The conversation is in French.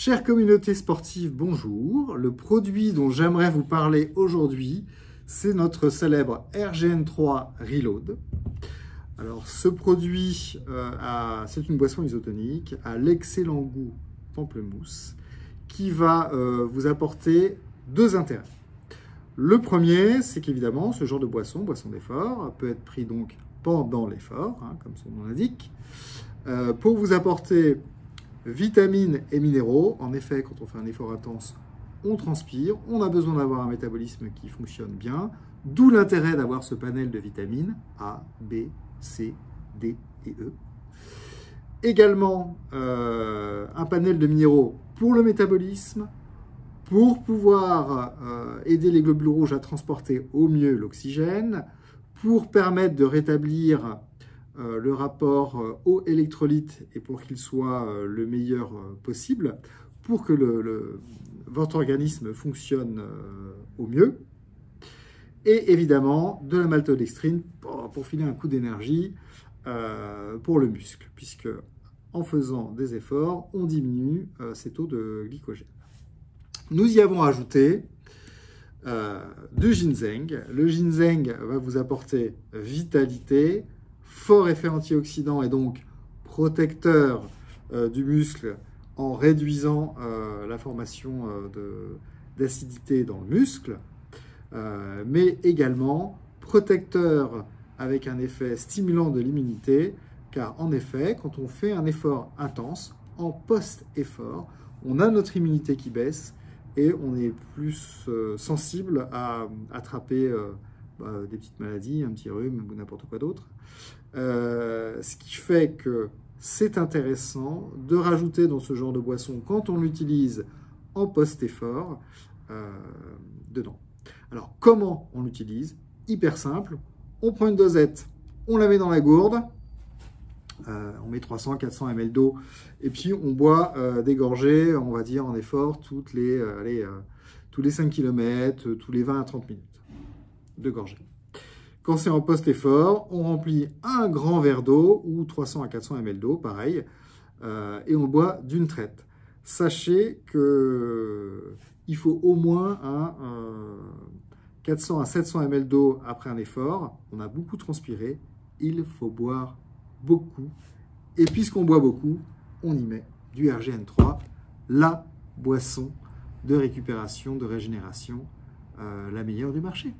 Chère communauté sportive, bonjour. Le produit dont j'aimerais vous parler aujourd'hui, c'est notre célèbre RGN3 Reload. Alors, ce produit, c'est une boisson isotonique à l'excellent goût pamplemousse qui va vous apporter deux intérêts. Le premier, c'est qu'évidemment, ce genre de boisson d'effort, peut être pris donc pendant l'effort, comme son nom l'indique, pour vous apporter vitamines et minéraux. En effet, quand on fait un effort intense, on transpire, on a besoin d'avoir un métabolisme qui fonctionne bien, d'où l'intérêt d'avoir ce panel de vitamines A, B, C, D et E. Également, un panel de minéraux pour le métabolisme, pour pouvoir aider les globules rouges à transporter au mieux l'oxygène, pour permettre de rétablir le rapport eau-électrolyte et pour qu'il soit le meilleur possible, pour que votre organisme fonctionne au mieux. Et évidemment, de la maltodextrine pour filer un coup d'énergie pour le muscle, puisque en faisant des efforts, on diminue ces taux de glycogène. Nous y avons ajouté du ginseng. Le ginseng va vous apporter vitalité, fort effet antioxydant et donc protecteur du muscle en réduisant la formation d'acidité dans le muscle, mais également protecteur avec un effet stimulant de l'immunité, car en effet, quand on fait un effort intense, en post-effort, on a notre immunité qui baisse et on est plus sensible à attraper des petites maladies, un petit rhume ou n'importe quoi d'autre. Ce qui fait que c'est intéressant de rajouter dans ce genre de boisson, quand on l'utilise en post-effort, dedans. Alors, comment on l'utilise? Hyper simple. On prend une dosette, on la met dans la gourde, on met 300-400 ml d'eau, et puis on boit des gorgées, on va dire, en effort, tous les 5 km, tous les 20 à 30 minutes de gorgées. Quand c'est en post-effort, on remplit un grand verre d'eau, ou 300 à 400 ml d'eau, pareil, et on le boit d'une traite. Sachez qu'il faut au moins 400 à 700 ml d'eau après un effort. On a beaucoup transpiré, il faut boire beaucoup. Et puisqu'on boit beaucoup, on y met du RGN3, la boisson de récupération, de régénération, la meilleure du marché.